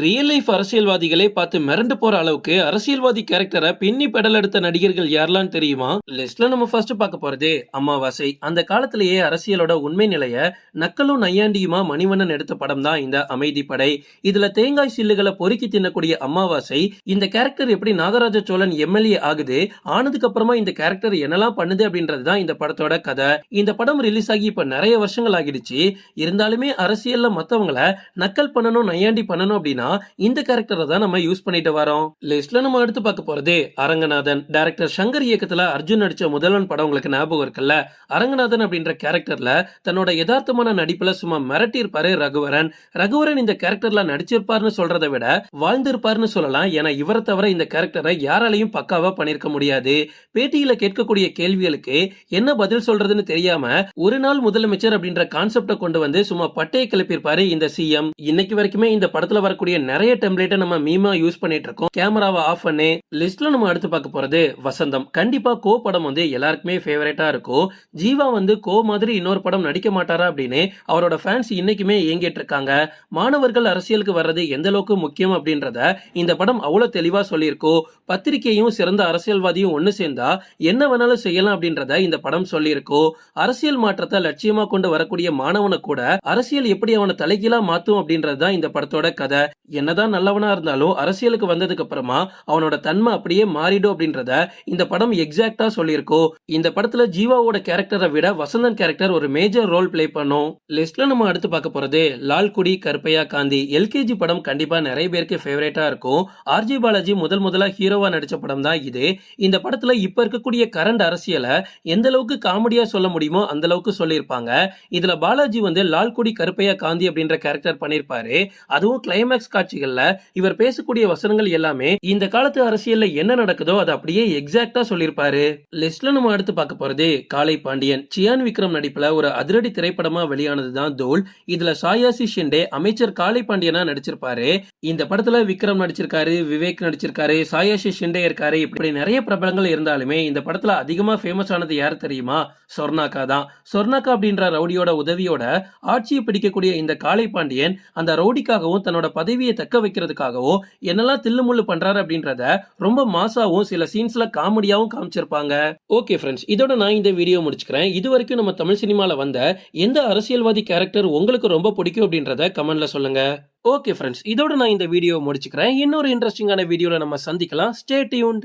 Real life அரசியல்வாதிகளே பார்த்து மிரண்டு போற அளவுக்கு அரசியல்வாதி கேரக்டரை பின்னி பெடல் எடுத்த நடிகர்கள் யாரெல்லாம் தெரியுமா? லிஸ்ட்ல நம்ம ஃபர்ஸ்ட் பார்க்க போறதே அமாவாசை. அந்த காலத்திலேயே அரசியலோட உண்மை நிலைய நக்கலும் நையாண்டியுமா மணிவண்ணன் எடுத்த படம் தான் இந்த அமைதி படை. இதுல தேங்காய் சில்லுகளை பொறுக்கி தின்னக்கூடிய அமாவாசை இந்த கேரக்டர் எப்படி நாகராஜ சோழன் எம்எல்ஏ ஆகுது, ஆனதுக்கு அப்புறமா இந்த கேரக்டர் என்னெல்லாம் பண்ணுது அப்படின்றது தான் இந்த படத்தோட கதை. இந்த படம் ரிலீஸ் ஆகி இப்ப நிறைய வருஷங்கள் ஆகிடுச்சு. இருந்தாலுமே அரசியல்ல மத்தவங்களை நக்கல் பண்ணணும் நையாண்டி பண்ணணும் அப்படின்னா இந்த கேரக்டரை தான் நம்ம யூஸ் பண்ணிட்டு வரோம். லிஸ்ட்ல நம்ம எடுத்து பார்க்க போறது அரங்கநாதன். டைரக்டர் சங்கர் இயக்கத்துல அர்ஜுன் நடிச்ச முதல்வன் படம் உங்களுக்கு ஞாபகம் இருக்குல்ல? அரங்கநாதன் அப்படின்ற கேரக்டர்ல தன்னோட யதார்த்தமான நடிப்புல சும்மா மிரட்டி இருப்பாரு ரகுவரன். ரகுவரன் இந்த கேரக்டர்ல நடிச்சிருப்பாருன்னு சொல்றதை விட வாழ்ந்திருப்பாருன்னு சொல்லலாம். ஏன்னா இவரை தவிர இந்த கேரக்டரை யாராலையும் பக்காவா பண்ணிருக்க முடியாது. பேட்டியில கேட்கக்கூடிய கேள்விகளுக்கு என்ன பதில் சொல்றதுன்னு தெரியாம ஒரு நாள் முதலமைச்சர் அப்படின்ற கான்செப்டை கொண்டு வந்து சும்மா பட்டையை கிளப்பியிருப்பாரு இந்த சிஎம். இன்னைக்கு வரைக்குமே இந்த படத்துல வரக்கூடிய நிறைய டெம்ப்ளேட்டை நம்ம மீமா யூஸ் பண்ணிட்டு இருக்கோம். கேமராவை ஆஃப் பண்ணி. லிஸ்ட்ல நம்ம அடுத்து பார்க்க போறது வசந்தம். கண்டிப்பா கோ படம் வந்து எல்லாருக்குமே ஃபேவரட்டா இருக்கும். ஜீவா வந்து கோ மாதிரி இன்னொரு படம் நடிக்க மாட்டாரா அப்படின்னு அவரோட ஃபேன்ஸ் இன்னைக்குமே இயங்கிட்டு இருக்காங்க. மாணவர்கள் அரசியலுக்கு வர்றது எந்த அளவுக்கு முக்கியம் அப்படின்றத இந்த படம் அவ்வளவு தெளிவா சொல்லியிருக்கோம். பத்திரிகையும் சிறந்த அரசியல்வாதியும் ஒண்ணு சேர்ந்தா என்ன வேணாலும் செய்யலாம் அப்படின்றத இந்த படம் சொல்லியிருக்கோம். அரசியல் மாற்றத்தை லட்சியமா கொண்டு வரக்கூடிய மாணவனை கூட அரசியல் எப்படி அவனை தலைகீழா மாத்தும் அப்படின்றது தான் இந்த படத்தோட கதை. என்னதான் நல்லவனா இருந்தாலும் அரசியலுக்கு வந்ததுக்கு அப்புறமா அவனோட தன்மை அப்படியே மாறிடும் அப்படின்றத இந்த படம் எக்ஸாக்டா சொல்லியிருக்கோம். இந்த படத்துல ஜீவாவோட கேரக்டரை விட வசந்தன் கேரக்டர் ஒரு மேஜர் ரோல் பிளே பண்ணும். லிஸ்ட்ல நம்ம அடுத்து பார்க்க போறது லால்குடி கருப்பையா காந்தி. எல்கேஜி படம் கண்டிப்பா நிறைய பேருக்கு ஃபேவரேட்டா இருக்கும். ஆர்ஜி பாலாஜி முதல்ல ஹீரோவா நடிச்ச படம் தான் இது. இந்த படத்துல இப்ப இருக்கக்கூடிய கரண்ட் அரசியலை எந்த அளவுக்கு காமெடியா சொல்ல முடியுமோ அந்த அளவுக்கு சொல்லியிருப்பாங்க. இதுல பாலாஜி வந்து லால்குடி கருப்பையா காந்தி அப்படின்ற கேரக்டர் பண்ணிருப்பாரு. அதுவும் கிளைமேக்ஸ் காட்சிகள்ல இவர் பேசக்கூடிய வசனங்கள் எல்லாமே இந்த காலத்து அரசியல்ல என்ன நடக்குதோ அதை அப்படியே எக்ஸாக்டா சொல்லிருப்பாரு. லிஸ்ட்ல நம்ம அடுத்து பார்க்க போறது காளை பாண்டியன். சியான் விக்ரம் நடிப்புல ஒரு அதிரடி திரைப்படமா வெளியானதுதான் தோல். இதுல சாயாசி ஷிண்டே அமைச்சர் காளை பாண்டியனா நடிச்சிருப்பாரு. இந்த படத்துல விக்ரம் நடிச்சிருக்காரு, விவேக் நடிச்சிருக்காரு, சாயாசி ஷிண்டே இருக்காரு. இப்படி நிறைய பிரபலங்கள் இருந்தாலுமே இந்த படத்துல அதிகமா ஃபேமஸ் ஆனது யாரு தெரியுமா? சொர்ணாக்கா தான். சொர்ணாக்கா அப்படின்ற ரவுடியோட உதவியோட ஆட்சியை பிடிக்கக்கூடிய இந்த காளை பாண்டியன் அந்த ரவுடிக்காகவும் தன்னோட பதவியை தக்க வைக்கிறதுக்காகவும் என்னெல்லாம் தில்லுமுள்ளு பண்றாரு அப்படின்றத ரொம்ப மாசாவும் சில சீன்ஸ்ல காமெடியாவும் காமிச்சிருப்பாங்க. ஓகே ஃப்ரெண்ட்ஸ், இதோட நான் இந்த வீடியோ முடிச்சுக்கிறேன். இது வரைக்கும் நம்ம தமிழ் சினிமால வந்த எந்த அரசியல்வாதி கேரக்டர் உங்களுக்கு ரொம்ப பிடிக்கும் அப்படின்றத கமெண்ட்ல சொல்லுங்க. ஓகே ஃப்ரெண்ட்ஸ், இதோட நான் இந்த வீடியோ முடிச்சுக்கிறேன். இன்னொரு இன்ட்ரெஸ்டிங்கான வீடியோல நம்ம சந்திக்கலாம். Stay tuned.